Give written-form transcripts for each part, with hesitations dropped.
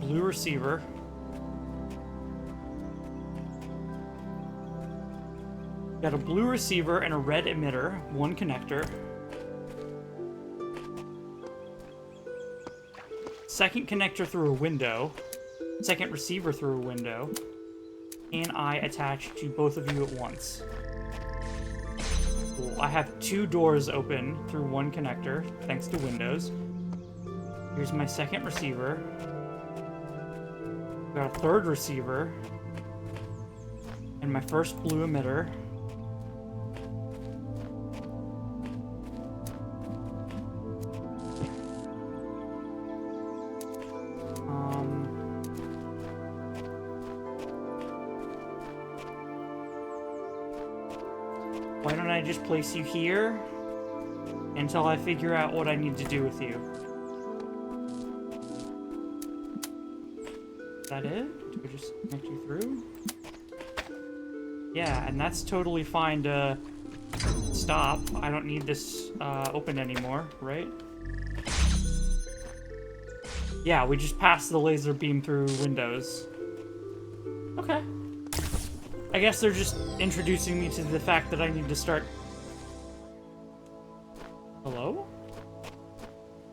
blue receiver. Got a blue receiver and a red emitter, one connector. Second connector through a window. Second receiver through a window. And I attach to both of you at once. Cool. I have 2 doors open through one connector, thanks to windows. Here's my second receiver. Got a third receiver. And my first blue emitter. Why don't I just place you here until I figure out what I need to do with you? Is that it? Do we just connect you through? Yeah, and that's totally fine to stop. I don't need this open anymore, right? Yeah, we just passed the laser beam through windows. Okay. I guess they're just introducing me to the fact that I need to start... Hello?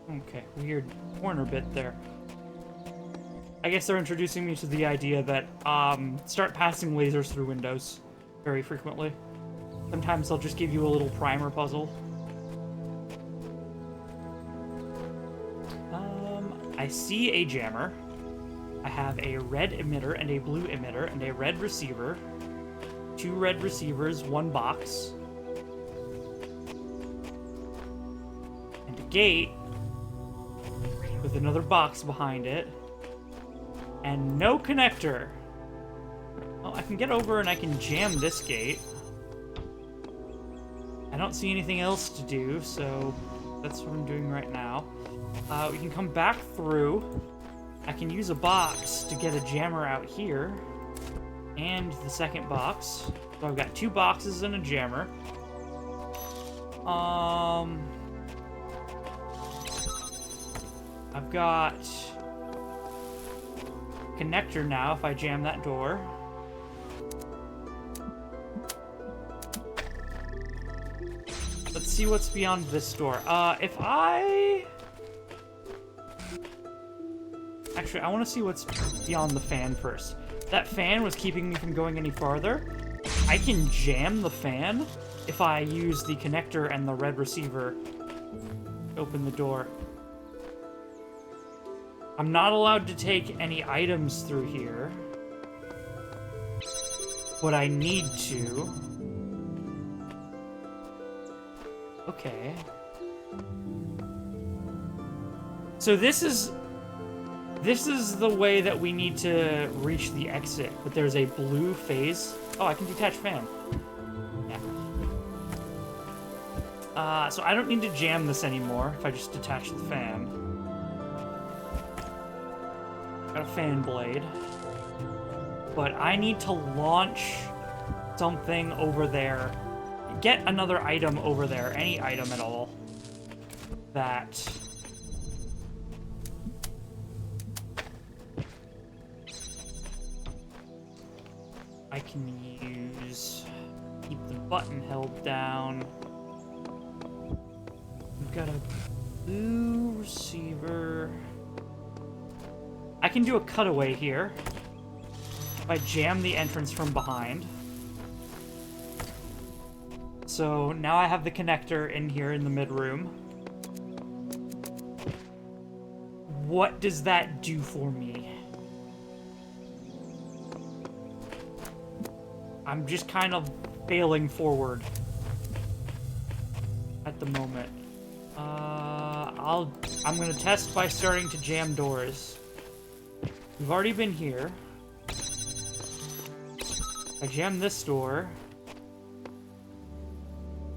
Okay, weird corner bit there. I guess they're introducing me to the idea that, start passing lasers through windows very frequently. Sometimes they'll just give you a little primer puzzle. I see a jammer. I have a red emitter and a blue emitter and a red receiver. 2 red receivers, 1 box. And a gate with another box behind it. And no connector. Well, I can get over and I can jam this gate. I don't see anything else to do, so that's what I'm doing right now. We can come back through. I can use a box to get a jammer out here. And the second box. So I've got 2 boxes and a jammer. I've got connector now if I jam that door. Let's see what's beyond this door. If I... Actually, I want to see what's beyond the fan first. That fan was keeping me from going any farther. I can jam the fan if I use the connector and the red receiver to open the door. I'm not allowed to take any items through here, but I need to. Okay. So this is the way that we need to reach the exit, but there's a blue phase. Oh, I can detach fan. Yeah. So I don't need to jam this anymore if I just detach the fan. Got a fan blade. But I need to launch something over there. Get another item over there, any item at all. That... I can use... Keep the button held down. We've got a blue receiver. I can do a cutaway here. If I jam the entrance from behind. So now I have the connector in here in the mid-room. What does that do for me? I'm just kind of failing forward at the moment. I'm gonna test by starting to jam doors. We've already been here. I jam this door.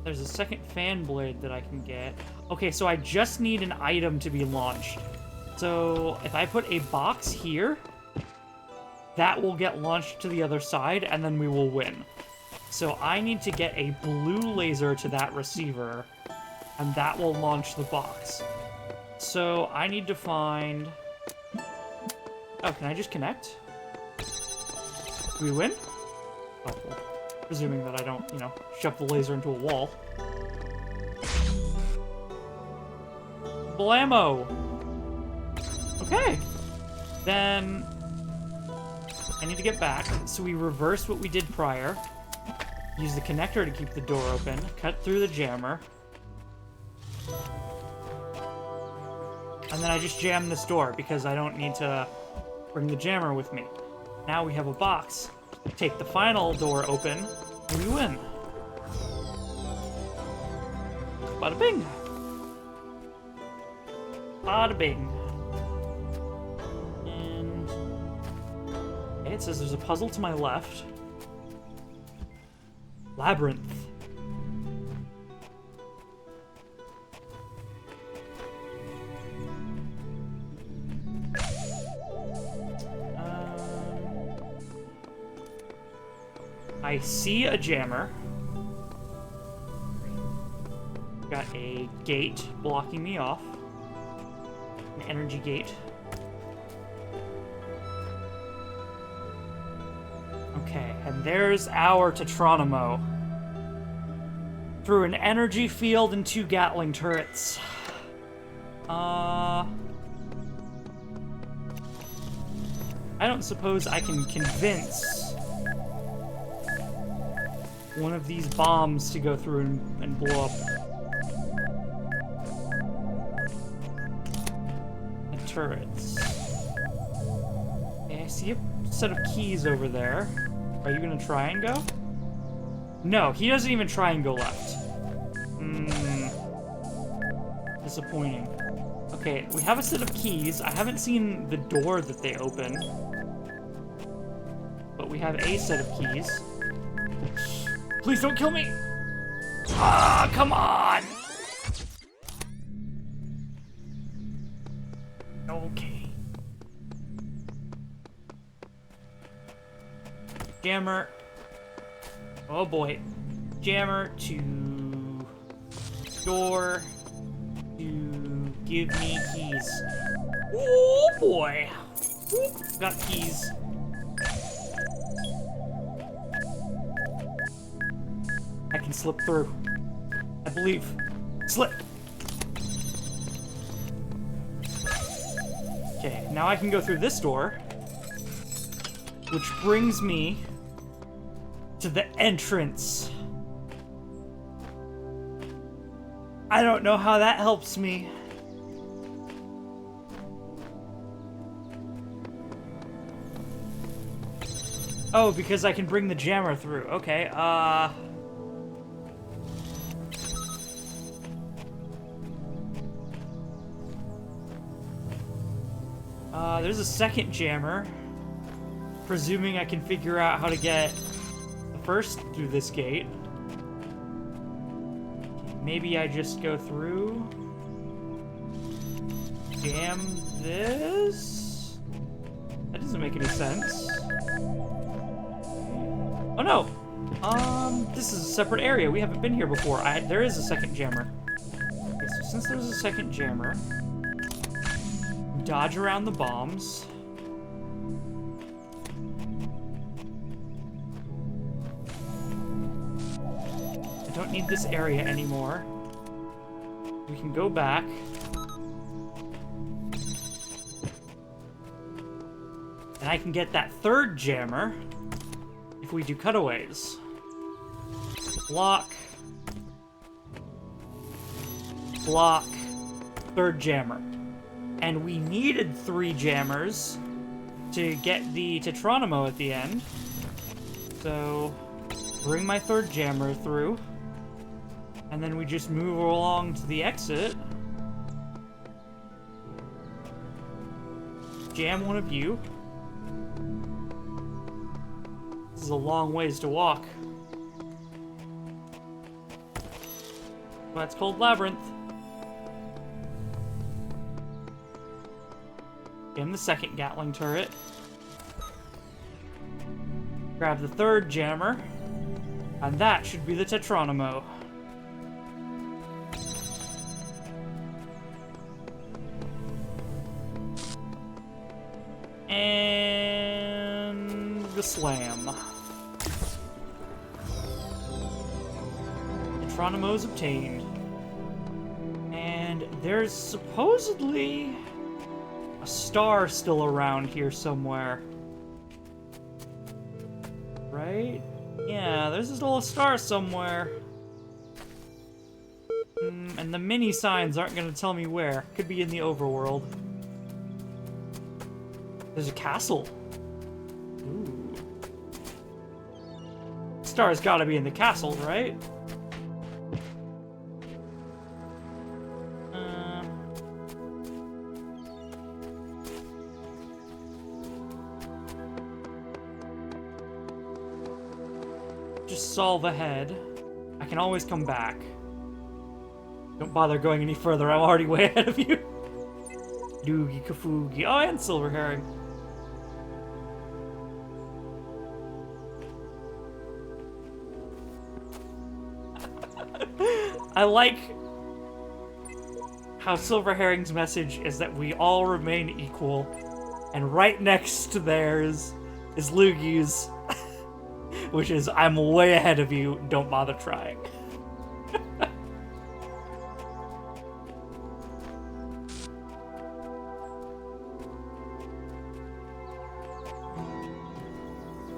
There's a second fan blade that I can get. Okay, so I just need an item to be launched. So if I put a box here, that will get launched to the other side, and then we will win. So I need to get a blue laser to that receiver, and that will launch the box. So I need to find... Oh, can I just connect? Do we win? Oh, well, presuming that I don't, you know, shove the laser into a wall. Blammo! Okay. Then I need to get back. So we reverse what we did prior. Use the connector to keep the door open. Cut through the jammer. And then I just jam this door because I don't need to bring the jammer with me. Now we have a box. Take the final door open, and we win. Bada bing. Bada bing. And okay, it says there's a puzzle to my left. Labyrinth. I see a jammer. Got a gate blocking me off. An energy gate. Okay, and there's our Tetronimo. Through an energy field and 2 Gatling turrets. I don't suppose I can convince one of these bombs to go through and blow up the turrets. Okay, I see a set of keys over there. Are you gonna try and go? No, he doesn't even try and go left. Disappointing. Okay, we have a set of keys. I haven't seen the door that they open. But we have a set of keys. Please don't kill me! Ah, come on! Okay. Jammer. Oh boy. Jammer to door to give me keys. Oh boy. Got keys. I can slip through. I believe. Slip! Okay, now I can go through this door, which brings me to the entrance. I don't know how that helps me. Oh, because I can bring the jammer through. Okay, there's a second jammer. Presuming I can figure out how to get the first through this gate. Maybe I just go through. Jam this? That doesn't make any sense. Oh no! This is a separate area. We haven't been here before. There is a second jammer. Okay, so since there's a second jammer, dodge around the bombs. I don't need this area anymore. We can go back. And I can get that third jammer if we do cutaways. Block. Block. Third jammer. And we needed 3 jammers to get the Tetronimo at the end. So, bring my third jammer through. And then we just move along to the exit. Jam one of you. This is a long ways to walk. That's called Labyrinth. Jam the second Gatling turret. Grab the third jammer. And that should be the Tetronimo. And slam. Metronymos obtained. And there's supposedly a star still around here somewhere. Right? Yeah, there's still a star somewhere. And the mini signs aren't going to tell me where. Could be in the overworld. There's a castle. Ooh. Star's got to be in the castle, right? Just solve ahead. I can always come back. Don't bother going any further. I'm already way ahead of you. Doogie Kafugi. Oh, and Silver Herring. I like how Silver Herring's message is that we all remain equal, and right next to theirs is Lugi's, which is, I'm way ahead of you, don't bother trying.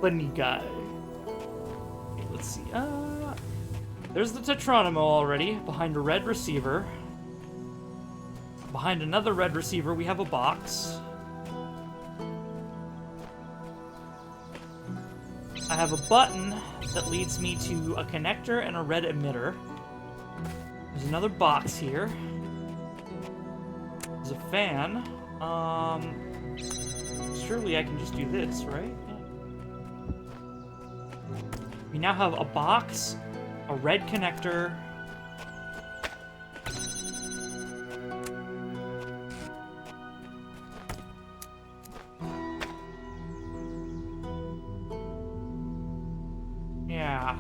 Funny guy. Okay, let's see. There's the Tetronimo already, behind a red receiver. Behind another red receiver, we have a box. I have a button that leads me to a connector and a red emitter. There's another box here. There's a fan. Surely I can just do this, right? Yeah. We now have a box, a red connector. Yeah.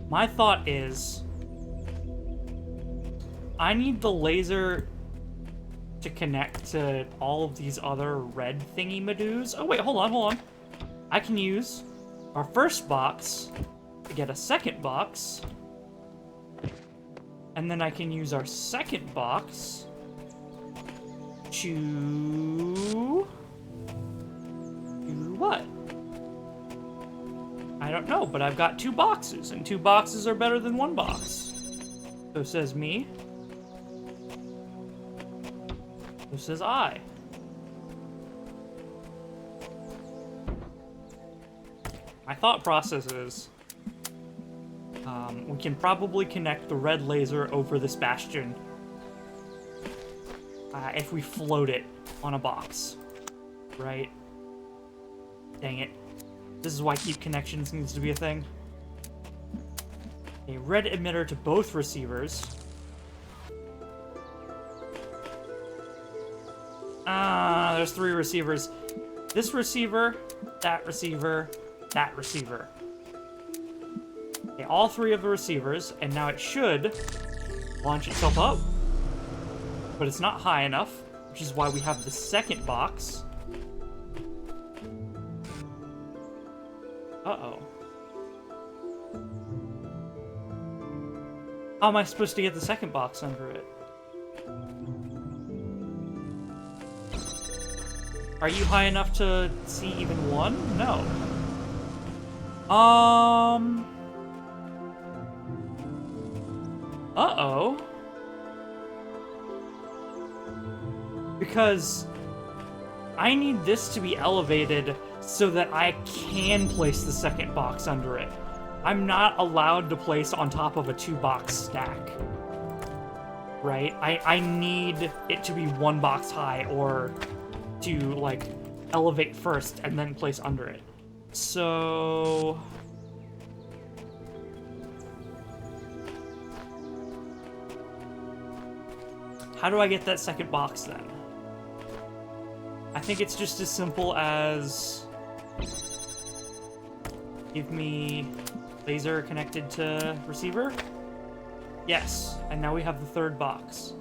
My thought is, I need the laser to connect to all of these other red thingy-madoos. Oh wait, hold on. I can use our first box to get a second box. And then I can use our second box to... do what? I don't know, but I've got 2 boxes, and 2 boxes are better than 1 box. So says me. So says I. My thought process is, we can probably connect the red laser over this bastion if we float it on a box, right? Dang it. This is why keep connections needs to be a thing. A red emitter to both receivers. There's 3 receivers. This receiver, that receiver, that receiver. Okay, all 3 of the receivers, and now it should launch itself up. But it's not high enough, which is why we have the second box. Uh-oh. How am I supposed to get the second box under it? Are you high enough to see even one? No. Uh-oh. Because I need this to be elevated so that I can place the second box under it. I'm not allowed to place on top of a 2-box stack. Right? I need it to be 1 box high, or to, like, elevate first and then place under it. So... how do I get that second box, then? I think it's just as simple as... give me laser connected to receiver? Yes, and now we have the 3rd box.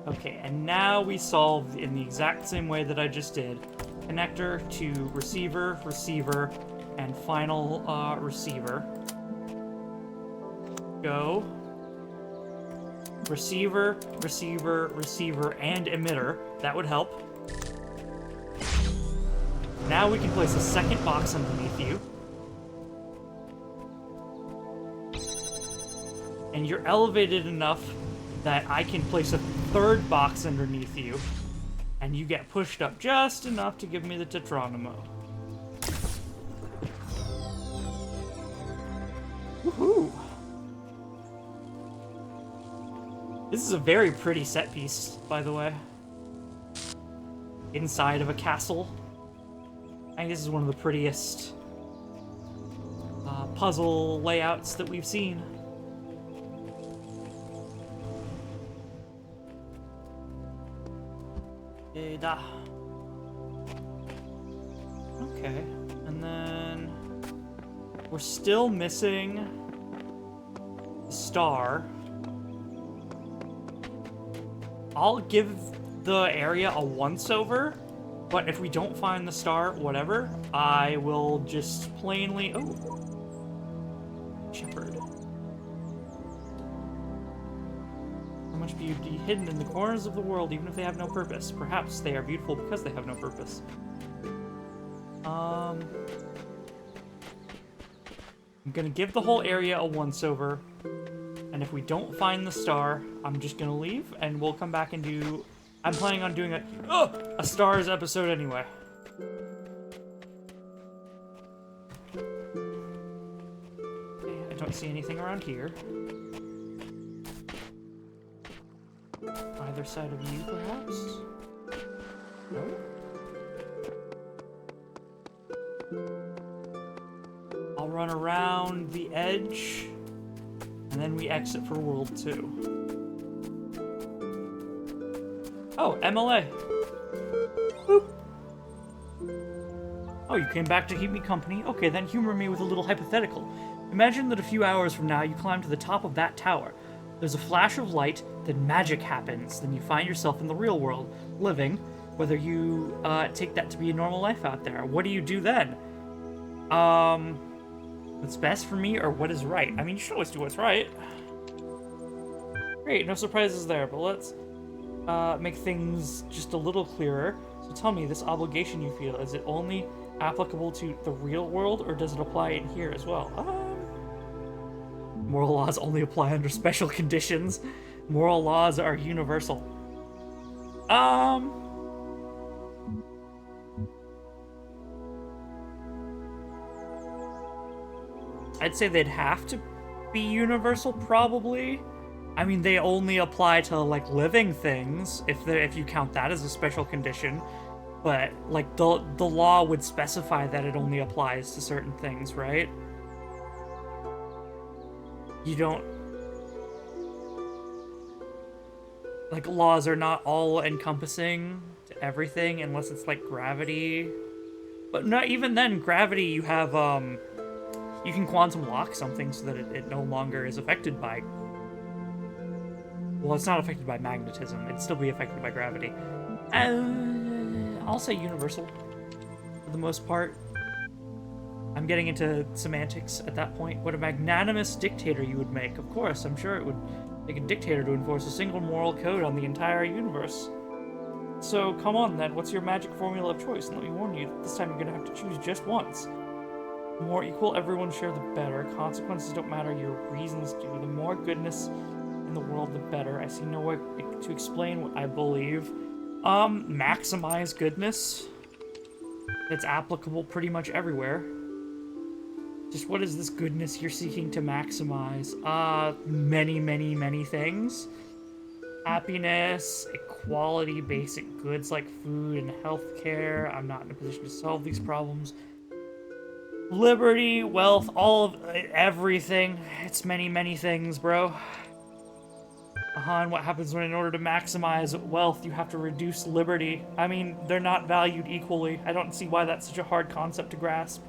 Okay, and now we solve in the exact same way that I just did. Connector to receiver, receiver, and final receiver. Go. Receiver, receiver, receiver, and emitter. That would help. Now we can place a second box underneath you. And you're elevated enough that I can place a third box underneath you. And you get pushed up just enough to give me the Tetronimo. Woohoo! This is a very pretty set piece, by the way. Inside of a castle. I think this is one of the prettiest puzzle layouts that we've seen. Okay, and then we're still missing the star. I'll give the area a once-over, but if we don't find the star, whatever, I will just plainly... Oh! Shepherd. So much beauty hidden in the corners of the world, even if they have no purpose. Perhaps they are beautiful because they have no purpose. I'm gonna give the whole area a once-over. And if we don't find the star, I'm just gonna leave, and we'll come back and do... I'm planning on doing a stars episode anyway. Okay, I don't see anything around here. Either side of you, perhaps? No? I'll run around the edge. And then we exit for World 2. Oh, MLA. Boop. Oh, you came back to keep me company? Okay, then humor me with a little hypothetical. Imagine that a few hours from now you climb to the top of that tower. There's a flash of light, then magic happens, then you find yourself in the real world, living, whether you take that to be a normal life out there. What do you do then? What's best for me, or what is right? I mean, you should always do what's right. Great, no surprises there, but let's make things just a little clearer. So tell me, this obligation you feel, is it only applicable to the real world, or does it apply in here as well? Moral laws only apply under special conditions. Moral laws are universal. I'd say they'd have to be universal, probably. I mean, they only apply to, like, living things, if you count that as a special condition. But, like, the law would specify that it only applies to certain things, right? You don't... Like, laws are not all-encompassing to everything, unless it's, like, gravity. But not even then, gravity, you have, you can quantum lock something so that it no longer is affected by... Well, it's not affected by magnetism. It'd still be affected by gravity. I'll say universal, for the most part. I'm getting into semantics at that point. What a magnanimous dictator you would make. Of course, I'm sure it would take a dictator to enforce a single moral code on the entire universe. So, come on then, what's your magic formula of choice? And let me warn you, this time you're gonna have to choose just once. The more equal everyone share, the better. Consequences don't matter, your reasons do. The more goodness in the world, the better. I see no way to explain what I believe. Maximize goodness. It's applicable pretty much everywhere. Just what is this goodness you're seeking to maximize? Many, many, many things. Happiness, equality, basic goods like food and healthcare. I'm not in a position to solve these problems. Liberty, wealth, all of everything. It's many, many things, bro. And what happens when in order to maximize wealth, you have to reduce liberty? I mean, they're not valued equally. I don't see why that's such a hard concept to grasp.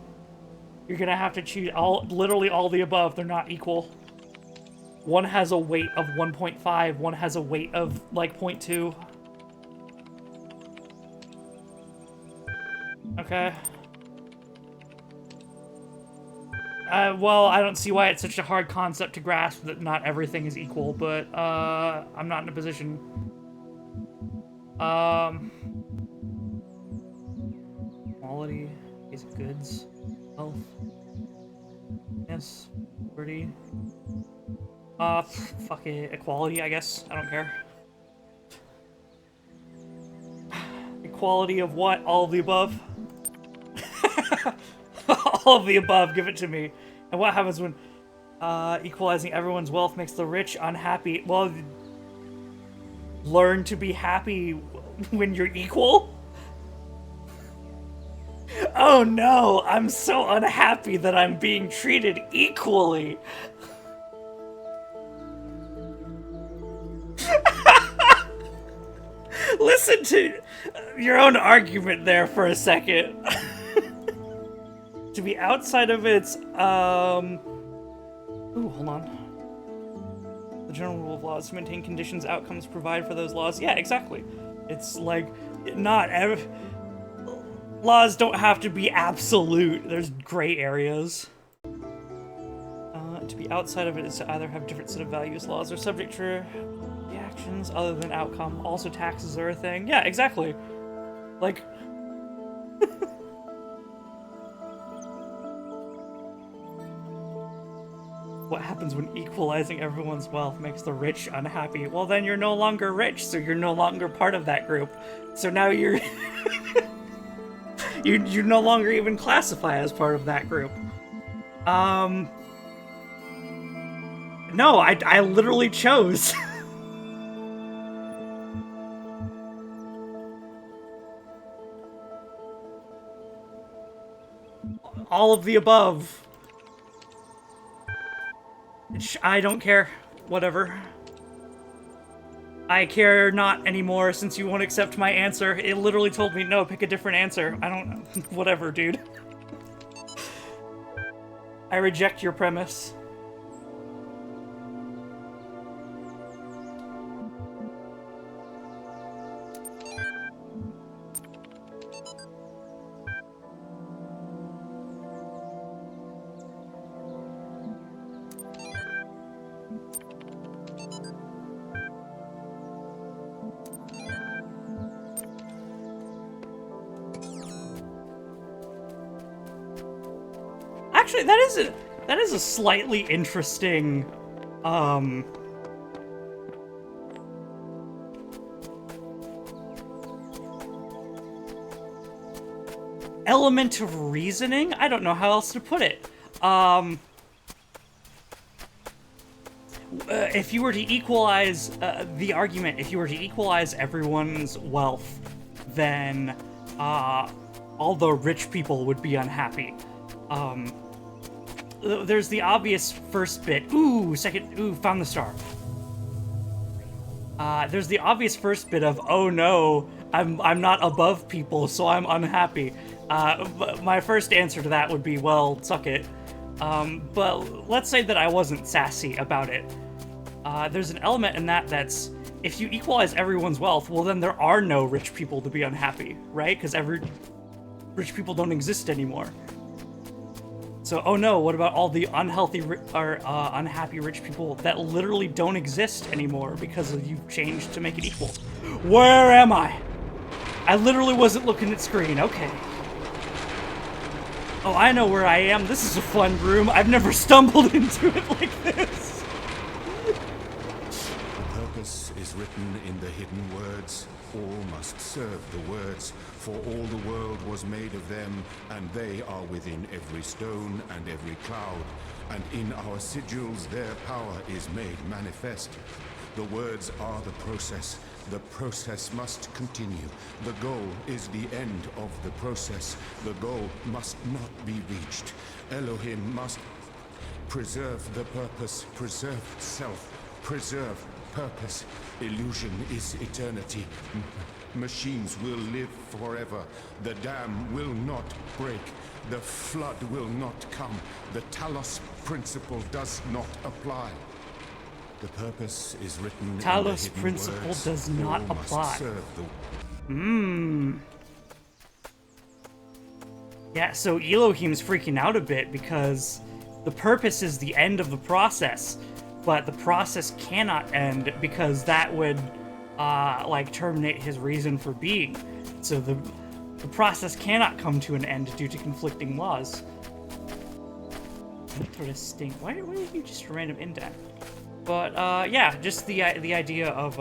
You're gonna have to choose literally all the above. They're not equal. One has a weight of 1.5, one has a weight of like 0.2. Okay. Well, I don't see why it's such a hard concept to grasp that not everything is equal, but, I'm not in a position. Quality, basic goods, health, yes, pretty. Fuck it, equality, I guess. I don't care. Equality of what? All of the above? All of the above, give it to me. And what happens when equalizing everyone's wealth makes the rich unhappy? Well, learn to be happy when you're equal? Oh no, I'm so unhappy that I'm being treated equally. Listen to your own argument there for a second. To be outside of its, ooh, hold on. The general rule of law is to maintain conditions, outcomes, provide for those laws. Yeah, exactly. It's like, not every... Laws don't have to be absolute. There's gray areas. To be outside of it is to either have different set of values. Laws are subject to reactions other than outcome. Also, taxes are a thing. Yeah, exactly. Like... What happens when equalizing everyone's wealth makes the rich unhappy? Well, then you're no longer rich, so you're no longer part of that group. So now you're... you no longer even classify as part of that group. No, I literally chose. All of the above. I don't care. Whatever. I care not anymore since you won't accept my answer. It literally told me, no, pick a different answer. I don't... Whatever, dude. I reject your premise. Actually, that is a slightly interesting, element of reasoning? I don't know how else to put it. If you were to equalize, the argument, if you were to equalize everyone's wealth, then, all the rich people would be unhappy. There's the obvious first bit. Ooh, found the star. There's the obvious first bit of, oh no, I'm not above people, so I'm unhappy. But my first answer to that would be, well, suck it. But let's say that I wasn't sassy about it. There's an element in that that's, if you equalize everyone's wealth, well then there are no rich people to be unhappy, right? Because rich people don't exist anymore. So, oh no, what about all the unhealthy or unhappy rich people that literally don't exist anymore because you've changed to make it equal? Where am I? I literally wasn't looking at screen, okay. Oh, I know where I am. This is a fun room. I've never stumbled into it like this. The purpose is written in the hidden words. All must serve the words, for all the world was made of them, and they are within every stone and every cloud, and in our sigils their power is made manifest. The words are the process must continue. The goal is the end of the process. The goal must not be reached. Elohim must preserve the purpose, preserve self, preserve purpose. Illusion is eternity. Machines will live forever. The dam will not break. The flood will not come. The Talos Principle does not apply. The purpose is written in the Talos hidden Principle words. does not All must apply. serve the... Yeah, so Elohim's freaking out a bit because the purpose is the end of the process, but the process cannot end because that would, like, terminate his reason for being. So the process cannot come to an end due to conflicting laws. Throw a stink. Why did you just random indent? But, yeah, just the idea of,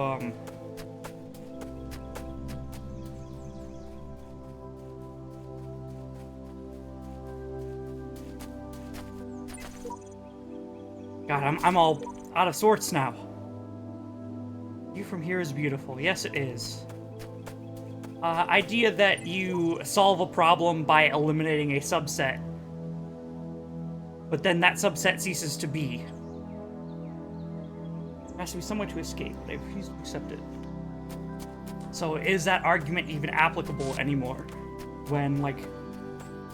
God, I'm all out of sorts now. View from here is beautiful. Yes, it is. Idea that you solve a problem by eliminating a subset. But then that subset ceases to be. There has to be some way to escape, but I refuse to accept it. So is that argument even applicable anymore? When, like,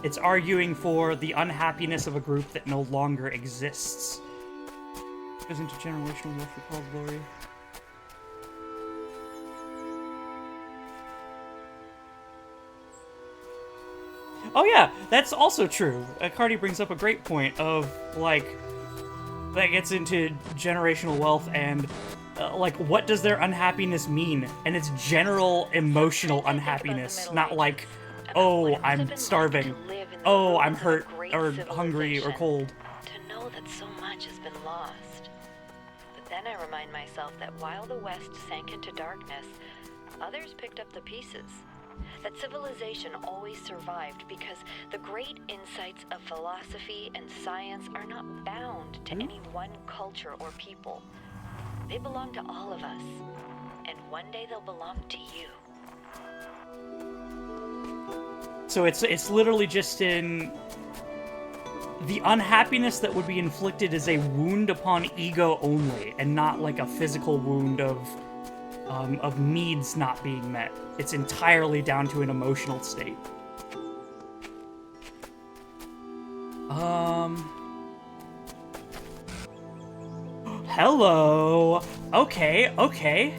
it's arguing for the unhappiness of a group that no longer exists. Goes into generational wealth for called glory. Oh yeah, that's also true. Cardi brings up a great point of, like, that gets into generational wealth and, like, what does their unhappiness mean? And it's general emotional unhappiness, not like, oh, I'm starving, oh, I'm hurt, or hungry, or cold. To know that so much has been lost. But then I remind myself that while the West sank into darkness, others picked up the pieces. That civilization always survived because the great insights of philosophy and science are not bound to any one culture or people. They belong to all of us, and one day they'll belong to you. So it's literally just in the unhappiness that would be inflicted is a wound upon ego only, and not like a physical wound of needs not being met. It's entirely down to an emotional state. Hello. Okay.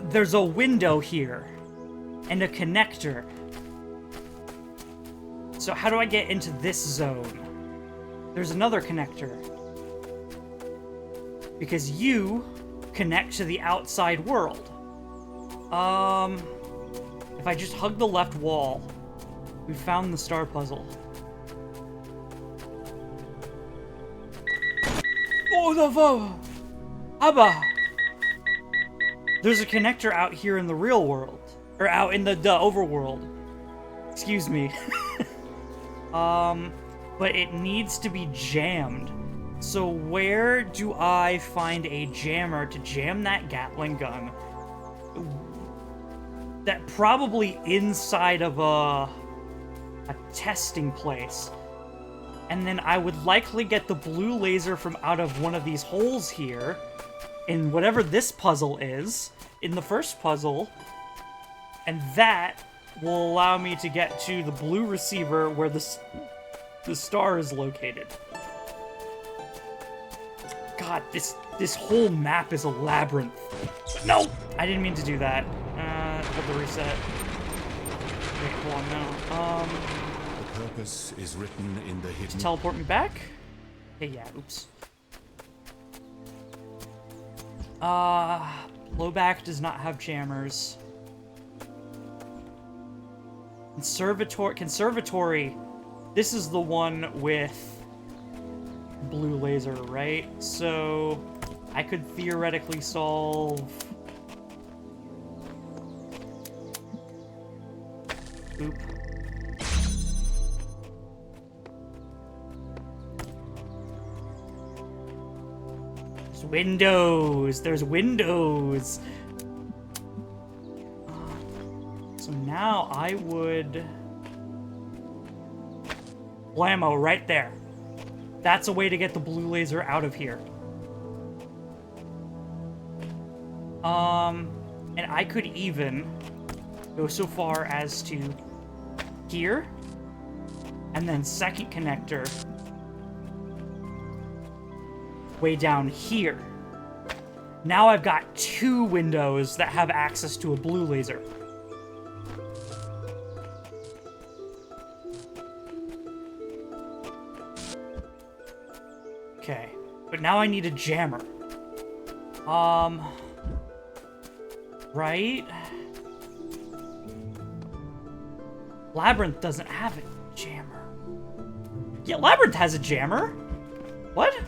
There's a window here. And a connector. So how do I get into this zone? There's another connector. Because you connect to the outside world. If I just hug the left wall, we found the star puzzle. Oh, the fuck! Abba! There's a connector out here in the real world. Or out in the overworld. Excuse me. But it needs to be jammed. So where do I find a jammer to jam that Gatling gun? That probably inside of a testing place. And then I would likely get the blue laser from out of one of these holes here. In whatever this puzzle is. In the first puzzle. And that will allow me to get to the blue receiver where the star is located. God, this whole map is a labyrinth. No! I didn't mean to do that. Hold the reset. Okay, hold on now. The purpose is written in the hidden... To teleport me back? Hey, yeah, oops. Blowback does not have jammers. Conservatory. This is the one with blue laser, right? So I could theoretically solve... Oop. There's windows! So now I would... Blammo, right there. That's a way to get the blue laser out of here. And I could even go so far as to here, and then second connector. way down here. Now I've got 2 windows that have access to a blue laser. Okay, but now I need a jammer. Right? Labyrinth doesn't have a jammer. Yeah, Labyrinth has a jammer. What?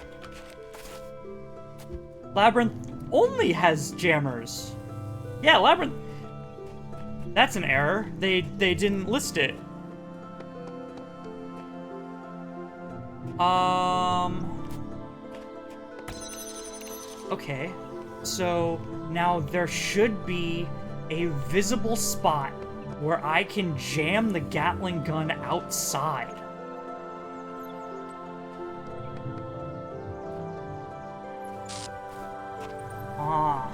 Labyrinth only has jammers. Yeah, Labyrinth. That's an error. They didn't list it. Okay. So now there should be a visible spot where I can jam the Gatling gun outside. Ah.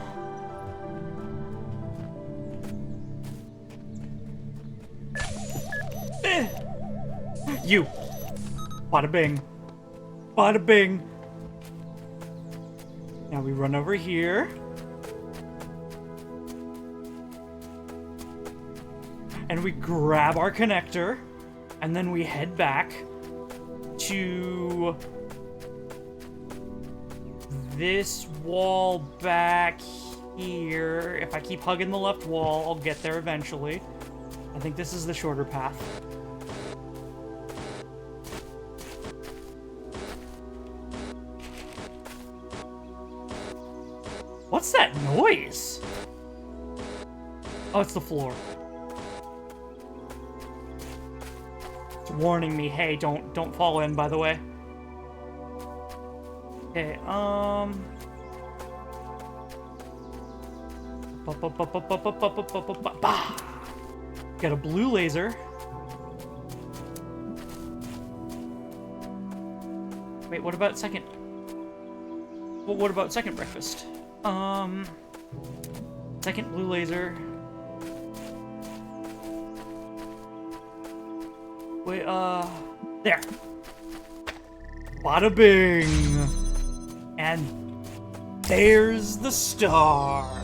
You. Bada bing. Bada bing. Now we run over here. And we grab our connector. And then we head back to this wall back here. If I keep hugging the left wall, I'll get there eventually. I think this is the shorter path. What's that noise? Oh, it's the floor. It's warning me, hey, don't fall in, by the way. Okay, Get a blue laser. Wait, what about second? Well, what about second breakfast? Second blue laser. Wait, there. Bada bing! And there's the star.